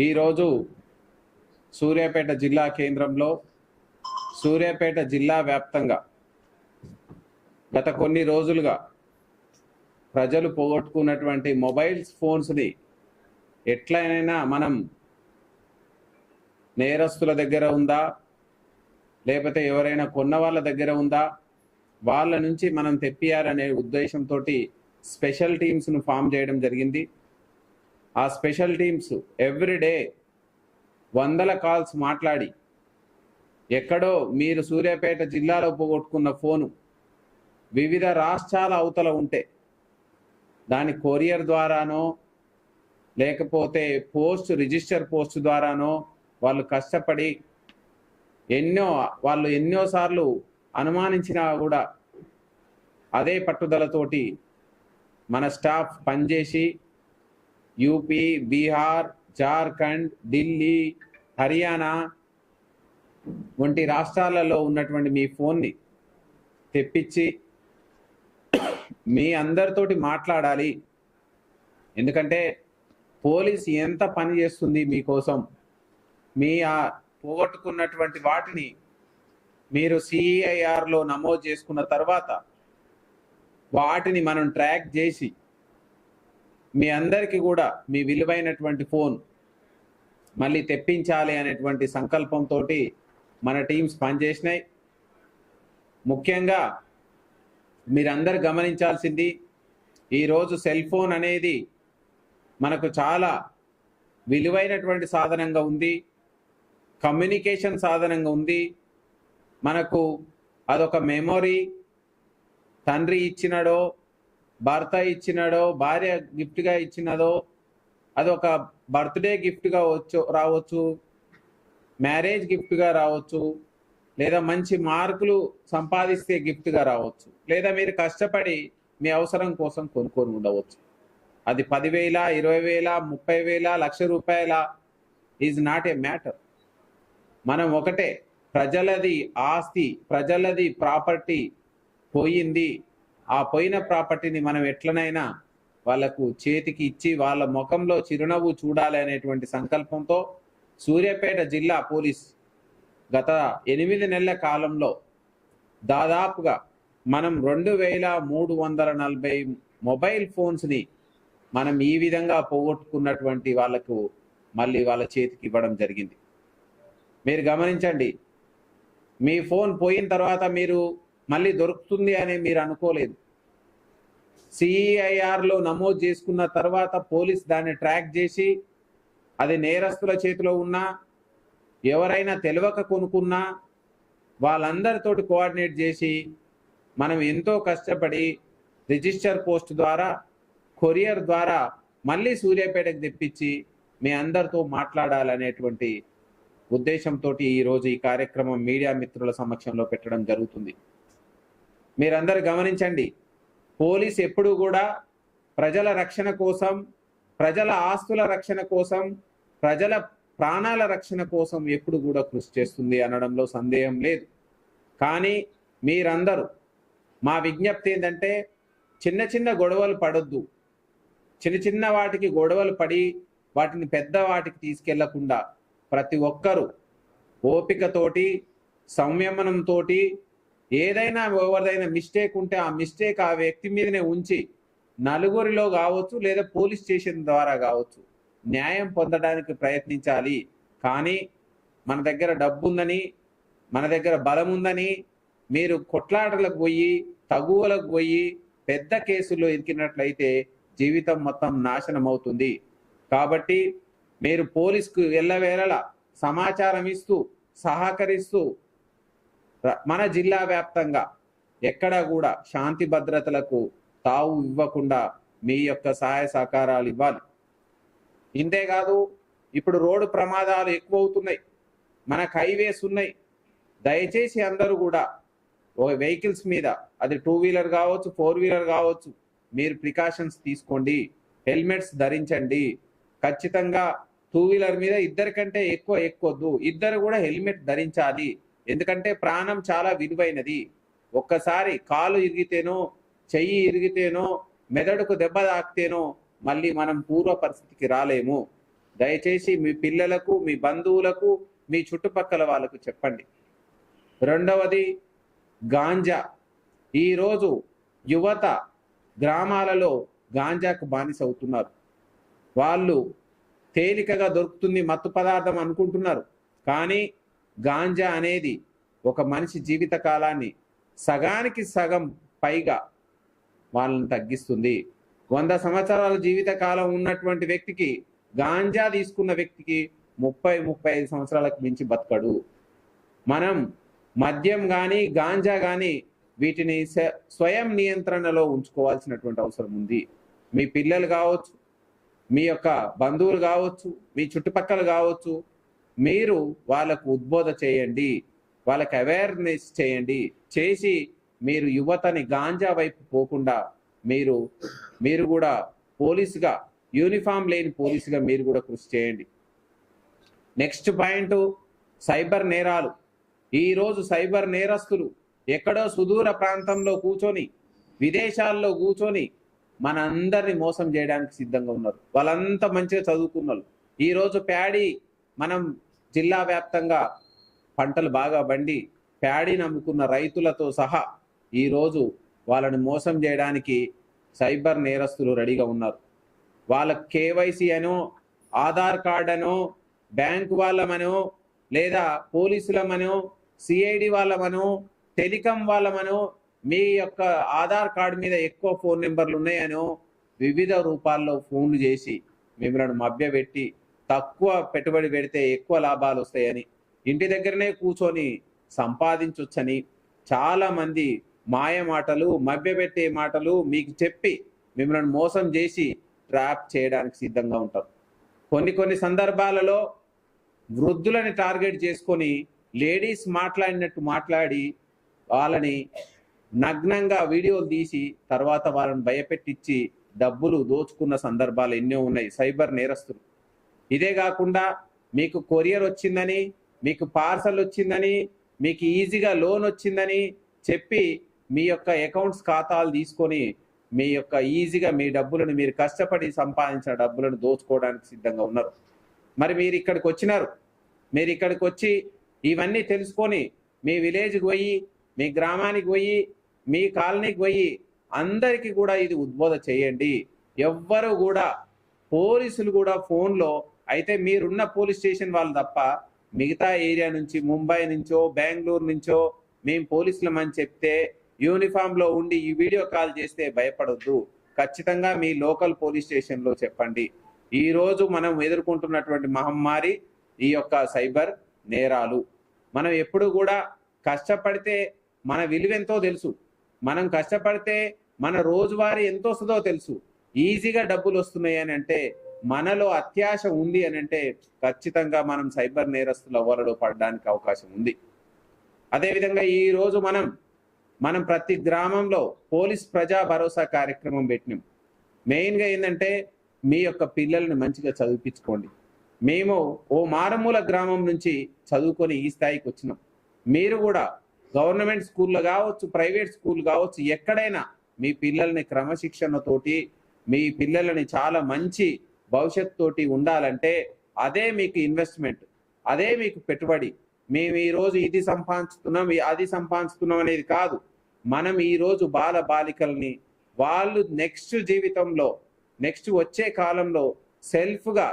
ఈరోజు సూర్యాపేట జిల్లా కేంద్రంలో సూర్యాపేట జిల్లా వ్యాప్తంగా గత కొన్ని రోజులుగా ప్రజలు పోగొట్టుకున్నటువంటి మొబైల్స్ ఫోన్స్ని ఎట్లయినా మనం నేరస్తుల దగ్గర ఉందా లేకపోతే ఎవరైనా కొన్న వాళ్ళ దగ్గర ఉందా వాళ్ళ నుంచి మనం తెప్పియాలనే ఉద్దేశంతో స్పెషల్ టీమ్స్ను ఫామ్ చేయడం జరిగింది. ఆ స్పెషల్ టీమ్స్ ఎవ్రీడే వందల కాల్స్ మాట్లాడి ఎక్కడో మీరు సూర్యాపేట జిల్లాలో పోగొట్టుకున్న ఫోను వివిధ రాష్ట్రాల అవతల ఉంటే దాని కొరియర్ ద్వారానో లేకపోతే రిజిస్టర్ పోస్ట్ ద్వారానో వాళ్ళు కష్టపడి వాళ్ళు ఎన్నోసార్లు అనుమానించినా కూడా అదే పట్టుదలతోటి మన స్టాఫ్ పనిచేసి యూపీ, బీహార్, జార్ఖండ్, ఢిల్లీ, హర్యానా వంటి రాష్ట్రాలలో ఉన్నటువంటి మీ ఫోన్ని తెప్పించి మీ అందరితోటి మాట్లాడాలి. ఎందుకంటే పోలీస్ ఎంత పని చేస్తుంది మీకోసం, మీ పోగొట్టుకున్నటువంటి వాటిని మీరు CEIRలో నమోదు చేసుకున్న తర్వాత వాటిని మనం ట్రాక్ చేసి మీ అందరికీ కూడా మీ విలువైనటువంటి ఫోన్ మళ్ళీ తెప్పించాలి అనేటువంటి సంకల్పంతో మన టీమ్స్ పనిచేసినాయి. ముఖ్యంగా మీరందరూ గమనించాల్సింది, ఈరోజు సెల్ ఫోన్ అనేది మనకు చాలా విలువైనటువంటి సాధనంగా ఉంది, కమ్యూనికేషన్ సాధనంగా ఉంది. మనకు అదొక మెమొరీ, తండ్రి ఇచ్చినడో, భర్త ఇచ్చినడో, భార్య గిఫ్ట్గా ఇచ్చినదో, అదొక బర్త్డే గిఫ్ట్గా రావచ్చు, మ్యారేజ్ గిఫ్ట్గా రావచ్చు, లేదా మంచి మార్కులు సంపాదిస్తే గిఫ్ట్గా రావచ్చు, లేదా మీరు కష్టపడి మీ అవసరం కోసం కొనుక్కొని ఉండవచ్చు. అది 10,000, 20,000, 30,000, ₹1,00,000 ఈజ్ నాట్ ఏ మ్యాటర్. మనం ఒకటే, ప్రజలది ఆస్తి, ప్రజలది ప్రాపర్టీ పోయింది. ఆ పోయిన ప్రాపర్టీని మనం ఎట్లనైనా వాళ్ళకు చేతికి ఇచ్చి వాళ్ళ ముఖంలో చిరునవ్వు చూడాలి అనేటువంటి సంకల్పంతో సూర్యాపేట జిల్లా పోలీస్ గత 8 నెలల కాలంలో దాదాపుగా మనం 2,340 మొబైల్ ఫోన్స్ని మనం ఈ విధంగా పోగొట్టుకున్నటువంటి వాళ్ళకు మళ్ళీ వాళ్ళ చేతికి ఇవ్వడం జరిగింది. మీరు గమనించండి, మీ ఫోన్ పోయిన తర్వాత మీరు మళ్ళీ దొరుకుతుంది అని మీరు అనుకోలేదు. CEIRలో నమోదు చేసుకున్న తర్వాత పోలీస్ దాన్ని ట్రాక్ చేసి అది నేరస్తుల చేతిలో ఉన్నా, ఎవరైనా తెలియక కొనుక్కున్నా వాళ్ళందరితోటి కోఆర్డినేట్ చేసి మనం ఎంతో కష్టపడి రిజిస్టర్ పోస్ట్ ద్వారా, కొరియర్ ద్వారా మళ్ళీ సూర్యాపేటకు తెప్పించి మీ అందరితో మాట్లాడాలనేటువంటి ఉద్దేశంతో ఈరోజు ఈ కార్యక్రమం మీడియా మిత్రుల సమక్షంలో పెట్టడం జరుగుతుంది. మీరందరూ గమనించండి, పోలీస్ ఎప్పుడు కూడా ప్రజల రక్షణ కోసం, ప్రజల ఆస్తుల రక్షణ కోసం, ప్రజల ప్రాణాల రక్షణ కోసం ఎప్పుడు కూడా కృషి చేస్తుంది అనడంలో సందేహం లేదు. కానీ మీరందరూ, మా విజ్ఞప్తి ఏంటంటే, చిన్న చిన్న గొడవలు పడొద్దు. చిన్న చిన్న వాటికి గొడవలు పడి వాటిని పెద్ద వాటికి తీసుకెళ్లకుండా ప్రతి ఒక్కరూ ఓపికతోటి, సంయమనంతో, ఏదైనా ఎవరిదైనా మిస్టేక్ ఉంటే ఆ మిస్టేక్ ఆ వ్యక్తి మీదనే ఉంచి నలుగురిలో కావచ్చు లేదా పోలీస్ స్టేషన్ ద్వారా కావచ్చు న్యాయం పొందడానికి ప్రయత్నించాలి. కానీ మన దగ్గర డబ్బు ఉందని, మన దగ్గర బలం ఉందని మీరు కొట్లాటలకు పోయి, తగువలకు పోయి పెద్ద కేసుల్లో ఇరికినట్లయితే జీవితం మొత్తం నాశనం అవుతుంది. కాబట్టి మీరు పోలీసుకు ఎల్లవేళలా సమాచారం ఇస్తూ, సహకరిస్తూ మన జిల్లా వ్యాప్తంగా ఎక్కడా కూడా శాంతి భద్రతలకు తావు ఇవ్వకుండా మీ యొక్క సహాయ సహకారాలు ఇవ్వాలి. ఇంతేకాదు, ఇప్పుడు రోడ్డు ప్రమాదాలు ఎక్కువ అవుతున్నాయి, మనకు హైవేస్ ఉన్నాయి. దయచేసి అందరూ కూడా వెహికల్స్ మీద, అది 2 వీలర్ కావచ్చు, 4 వీలర్ కావచ్చు, మీరు ప్రికాషన్స్ తీసుకోండి, హెల్మెట్స్ ధరించండి. ఖచ్చితంగా 2 వీలర్ మీద ఇద్దరికంటే ఎక్కువ ఎక్కొద్దు, ఇద్దరు కూడా హెల్మెట్ ధరించాలి. ఎందుకంటే ప్రాణం చాలా విలువైనది. ఒక్కసారి కాలు ఇరిగితేనో, చెయ్యి ఇరిగితేనో, మెదడుకు దెబ్బ తాకితేనో మళ్ళీ మనం పూర్వ పరిస్థితికి రాలేము. దయచేసి మీ పిల్లలకు, మీ బంధువులకు, మీ చుట్టుపక్కల వాళ్ళకు చెప్పండి. రెండవది గాంజా. ఈరోజు యువత గ్రామాలలో గాంజాకు బానిస అవుతున్నారు. వాళ్ళు తేలికగా దొరుకుతుంది మత్తు పదార్థం అనుకుంటున్నారు, కానీ గాంజా అనేది ఒక మనిషి జీవిత కాలాన్ని సగానికి సగం పైగా వాళ్ళని తగ్గిస్తుంది. 100 సంవత్సరాల జీవిత కాలం ఉన్నటువంటి వ్యక్తికి గాంజా తీసుకున్న వ్యక్తికి 30-35 సంవత్సరాలకు మించి బతకడు. మనం మద్యం కానీ గాంజా కానీ వీటిని స్వయం నియంత్రణలో ఉంచుకోవాల్సినటువంటి అవసరం ఉంది. మీ పిల్లలు కావచ్చు, మీ యొక్క బంధువులు కావచ్చు, మీ చుట్టుపక్కల కావచ్చు, మీరు వాళ్ళకు ఉద్బోధ చేయండి, వాళ్ళకి అవేర్నెస్ చేయండి. చేసి మీరు యువతని గాంజా వైపు పోకుండా మీరు కూడా పోలీసుగా, యూనిఫామ్ లేని పోలీసుగా మీరు కూడా కృషి చేయండి. నెక్స్ట్ పాయింట్ సైబర్ నేరాలు. ఈరోజు సైబర్ నేరస్తులు ఎక్కడో సుదూర ప్రాంతంలో కూర్చొని, విదేశాల్లో కూర్చొని మన అందరిని మోసం చేయడానికి సిద్ధంగా ఉన్నారు. వాళ్ళంతా మంచిగా చదువుకున్నారు. ఈరోజు ప్యాడీ మనం జిల్లా వ్యాప్తంగా పంటలు బాగా బండి ప్యాడీ నమ్ముకున్న రైతులతో సహా ఈరోజు వాళ్ళని మోసం చేయడానికి సైబర్ నేరస్తులు రెడీగా ఉన్నారు. వాళ్ళ కేవైసీ అనో, ఆధార్ కార్డ్ అనో, బ్యాంకు వాళ్ళమనో, లేదా పోలీసులమనో, సిఐడి వాళ్ళమనో, టెలికాం వాళ్ళమనో, మీ యొక్క ఆధార్ కార్డు మీద ఎక్కువ ఫోన్ నెంబర్లు ఉన్నాయనో వివిధ రూపాల్లో ఫోన్లు చేసి మిమ్మల్ని మభ్యపెట్టి తక్కువ పెట్టుబడి పెడితే ఎక్కువ లాభాలు వస్తాయని, ఇంటి దగ్గరనే కూర్చొని సంపాదించొచ్చని చాలా మంది మాయ మాటలు, మభ్యపెట్టే మాటలు మీకు చెప్పి మిమ్మల్ని మోసం చేసి ట్రాప్ చేయడానికి సిద్ధంగా ఉంటారు. కొన్ని సందర్భాలలో వృద్ధులని టార్గెట్ చేసుకొని లేడీస్ మాట్లాడినట్టు మాట్లాడి వాళ్ళని నగ్నంగా వీడియోలు తీసి తర్వాత వాళ్ళని భయపెట్టించి డబ్బులు దోచుకున్న సందర్భాలు ఎన్నో ఉన్నాయి సైబర్ నేరస్తులు. ఇదే కాకుండా మీకు కొరియర్ వచ్చిందని, మీకు పార్సల్ వచ్చిందని, మీకు ఈజీగా లోన్ వచ్చిందని చెప్పి మీ యొక్క అకౌంట్స్ ఖాతాలు తీసుకొని మీ యొక్క ఈజీగా మీ డబ్బులను, మీరు కష్టపడి సంపాదించిన డబ్బులను దోచుకోవడానికి సిద్ధంగా ఉన్నారు. మరి మీరు ఇక్కడికి వచ్చినారు, మీరు ఇక్కడికి వచ్చి ఇవన్నీ తెలుసుకొని మీ విలేజ్కి పోయి, మీ గ్రామానికి పోయి, మీ కాలనీకి పోయి అందరికీ కూడా ఇది ఉద్బోధ చేయండి. ఎవ్వరు కూడా, పోలీసులు కూడా ఫోన్లో అయితే మీరున్న పోలీస్ స్టేషన్ వాళ్ళు తప్ప మిగతా ఏరియా నుంచి, ముంబై నుంచో బెంగళూరు నుంచో మేము పోలీసులమని చెప్తే యూనిఫామ్లో ఉండి ఈ వీడియో కాల్ చేస్తే భయపడొద్దు. ఖచ్చితంగా మీ లోకల్ పోలీస్ స్టేషన్లో చెప్పండి. ఈరోజు మనం ఎదుర్కొంటున్నటువంటి మహమ్మారి ఈ యొక్క సైబర్ నేరాలు. మనం ఎప్పుడు కూడా కష్టపడితే మన విలువెంతో తెలుసు, మనం కష్టపడితే మన రోజువారీ ఎంత వస్తుందో తెలుసు. ఈజీగా డబ్బులు వస్తున్నాయి అని అంటే, మనలో అత్యాశ ఉంది అని అంటే ఖచ్చితంగా మనం సైబర్ నేరస్తుల వలలో పడడానికి అవకాశం ఉంది. అదేవిధంగా ఈరోజు మనం ప్రతి గ్రామంలో పోలీస్ ప్రజా భరోసా కార్యక్రమం పెట్టినాం. మెయిన్గా ఏంటంటే మీ యొక్క పిల్లల్ని మంచిగా చదివించుకోండి. మేము ఓ మారుమూల గ్రామం నుంచి చదువుకొని ఈ స్థాయికి వచ్చినాం. మీరు కూడా గవర్నమెంట్ స్కూల్లో కావచ్చు, ప్రైవేట్ స్కూల్ కావచ్చు, ఎక్కడైనా మీ పిల్లల్ని క్రమశిక్షణతోటి, మీ పిల్లలని చాలా మంచి భవిష్యత్తు తోటి ఉండాలంటే అదే మీకు ఇన్వెస్ట్మెంట్, అదే మీకు పెట్టుబడి. మేము ఈరోజు ఇది సంపాదిస్తున్నాం, అది సంపాదిస్తున్నాం అనేది కాదు. మనం ఈరోజు బాల బాలికల్ని వాళ్ళు నెక్స్ట్ జీవితంలో, నెక్స్ట్ వచ్చే కాలంలో సెల్ఫ్గా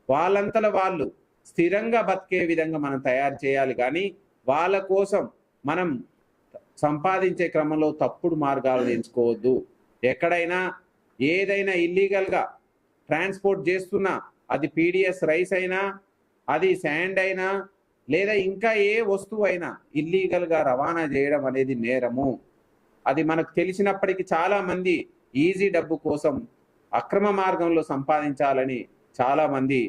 వాళ్ళంతలో వాళ్ళు స్థిరంగా బతికే విధంగా మనం తయారు చేయాలి. కానీ వాళ్ళ కోసం మనం సంపాదించే క్రమంలో తప్పుడు మార్గాలు ఎంచుకోవద్దు. ఎక్కడైనా ఏదైనా ఇల్లీగల్గా ట్రాన్స్పోర్ట్ చేస్తున్నా, అది పీడిఎస్ రైస్ అయినా, అది శాండ్ అయినా, లేదా ఇంకా ఏ వస్తువు అయినా ఇల్లీగల్గా రవాణా చేయడం అనేది నేరము. అది మనకు తెలిసినప్పటికీ చాలా మంది ఈజీ డబ్బు కోసం అక్రమ మార్గంలో సంపాదించాలని చాలా మంది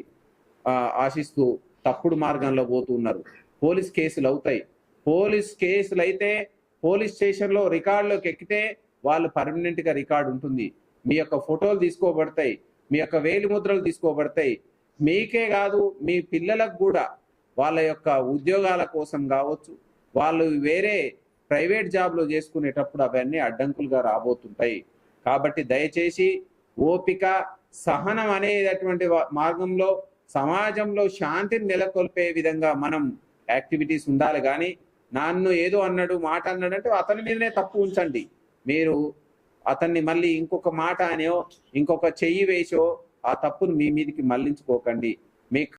ఆశిస్తూ తప్పుడు మార్గంలో పోతున్నారు. పోలీస్ కేసులు అవుతాయి. పోలీస్ కేసులు అయితే పోలీస్ స్టేషన్లో రికార్డులోకి ఎక్కితే వాళ్ళు పర్మనెంట్గా రికార్డు ఉంటుంది. మీ యొక్క ఫోటోలు తీసుకోబడతాయి, మీ యొక్క వేలి ముద్రలు తీసుకోబడతాయి. మీకే కాదు, మీ పిల్లలకు కూడా వాళ్ళ యొక్క ఉద్యోగాల కోసం కావచ్చు, వాళ్ళు వేరే ప్రైవేట్ జాబ్లో చేసుకునేటప్పుడు అవన్నీ అడ్డంకులుగా రాబోతుంటాయి. కాబట్టి దయచేసి ఓపిక, సహనం అనేటటువంటి మార్గంలో సమాజంలో శాంతిని నెలకొల్పే విధంగా మనం యాక్టివిటీస్ ఉండాలి. కానీ నన్ను ఏదో అన్నాడు, మాట అన్నాడు అంటే అతని మీదనే తప్పు ఉంచండి. మీరు అతన్ని మళ్ళీ ఇంకొక మాట అనో, ఇంకొక చెయ్యి వేసో ఆ తప్పును మీ మీదకి మళ్లించుకోకండి. మీ